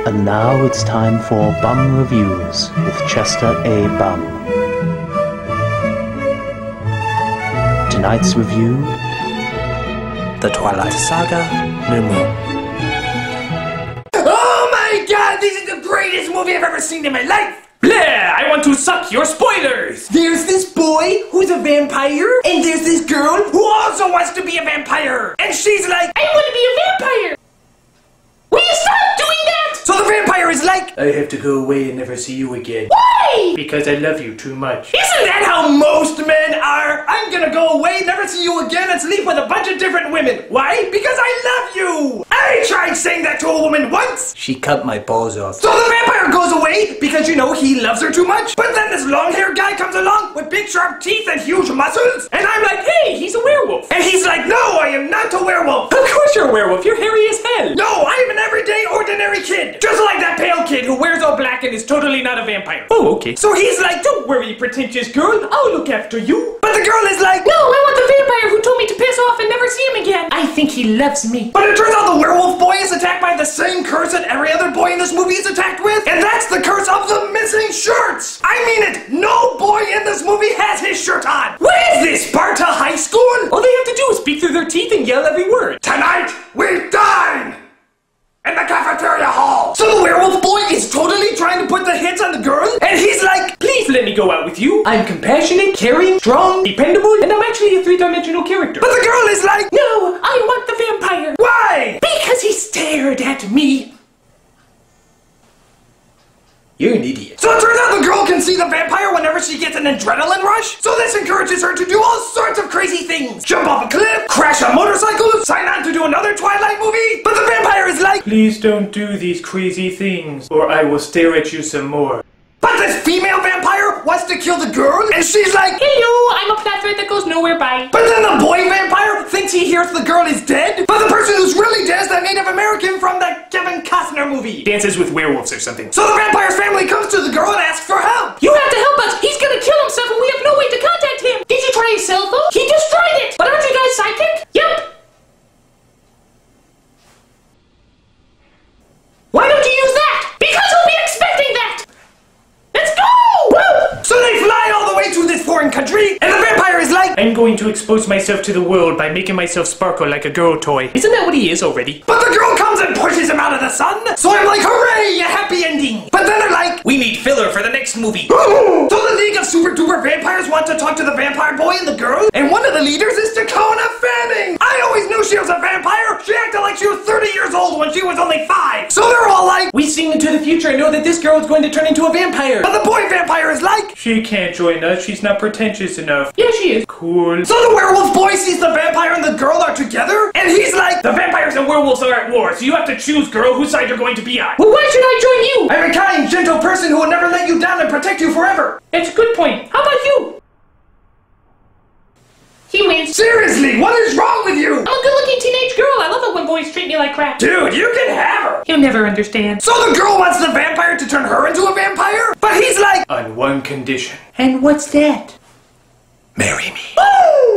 And now it's time for Bum Reviews with Chester A. Bum. Tonight's review: The Twilight Saga, Moo. Oh my god, this is the greatest movie I've ever seen in my life! Bleh! I want to suck your spoilers! There's this boy who's a vampire, and there's this girl who also wants to be a vampire! And she's like, I want to be a vampire! Will you stop doing that? So the vampire is like, I have to go away and never see you again. why? Because I love you too much. Isn't that how most men are? I'm gonna go away, never see you again, and sleep with a bunch of different women. Why? Because I love you! I tried saying that to a woman once! She cut my balls off. So the vampire goes away because, you know, he loves her too much. But then this long-haired guy comes along with big sharp teeth and huge muscles. And I'm like, hey, he's a werewolf. And he's like, no, I am not a werewolf. Of course you're a werewolf. You're hairy as hell. No, I am an everyday, ordinary kid. Just like that pale kid who wears all black and is totally not a vampire. Oh, okay. So he's like, Don't worry, pretentious girl. I'll look after you. but the girl is like, No, I want the vampire who told me to piss off and never see him again. I think he loves me. but it turns out the werewolf boy is attacked by the same curse that every other boy in this movie is attacked with. And that's the curse of the missing shirts. I mean it, no boy in this movie has his shirt on. What is this, Sparta High School? All they have to do is speak through their teeth and yell every word. Tonight, we dine in the cafeteria hall. So the werewolf boy is totally trying to put the hits on the girl, and he's like, Please let me go out with you. I'm compassionate, caring, strong, dependable, and I'm actually a three-dimensional character. but the girl is like, No, I want the vampire. why? Because he stared at me. You're an idiot. So it turns out the girl can see the vampire whenever she gets an adrenaline rush. So this encourages her to do all sorts of crazy things. Jump off a cliff, crash a motorcycle, sign on to do another Twilight movie. But the vampire is like, Please don't do these crazy things, or I will stare at you some more. but this female vampire wants to kill the girl, and she's like, Hello, I'm a flat thread that goes nowhere by. but then the boy vampire thinks he hears the girl is dead. But the person who's really dead is that Native American from the Kevin Costner movie. Dances with werewolves or something. So the vampire's family comes to the girl and asks for help. You have to help us. He's gonna kill himself and we have no way to contact him. Did you try his cell phone? He destroyed it. But aren't you guys psychic? Yep. Why don't you use that? Because he'll be expecting that. Let's go! Woo! So they fly all the way to this foreign country, and the vampire is like, I'm going to expose myself to the world by making myself sparkle like a girl toy. Isn't that what he is already? but the girl comes and pushes him out of the sun. So I'm like, hooray, a happy ending. But then they're like, We need filler for the next movie. so the League of Super Duper Vampires want to talk to the vampire boy and the girl, and one of the leaders is Dakota Fanning. I always knew she was a vampire. She acted like she was 30 years old when she was only 5. So they're all like, We sing into the future and know that this girl is going to turn into a vampire. but the boy vampire is like, She can't join us. She's not pretentious enough. Yeah, she is. Cool. so the werewolf boy sees the vampire and the girl are together, and he's like, The vampires and werewolves are at war, so you have to choose, girl, whose side you're going to be on. Well, why should I join you? I'm a kind, gentle person who will never let you down and protect you forever. That's a good point. How about you? He wins. Seriously, what is wrong with you? I'm a good-looking teenage girl. I love it when boys treat me like crap. Dude, you can have her. He'll never understand. So the girl wants the vampire to turn her into a vampire, but he's like, On one condition. And what's that? Marry me.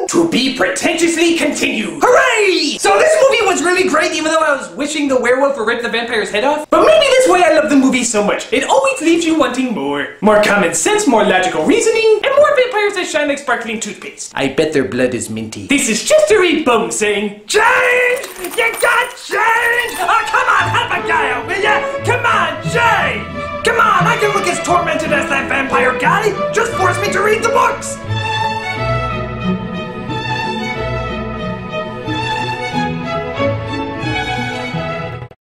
to be pretentiously continued. Hooray! So this movie was really great, even though I was wishing the werewolf would rip the vampire's head off. But maybe that's why I love the movie so much. It always leaves you wanting more. More common sense, more logical reasoning, and more vampires that shine like sparkling toothpaste. I bet their blood is minty. This is Chester A. Bum saying, Change! You got change! Oh, come on, help a guy out, will ya? Come on, change! Come on, I can look as tormented as that vampire guy. Just force me to read the books.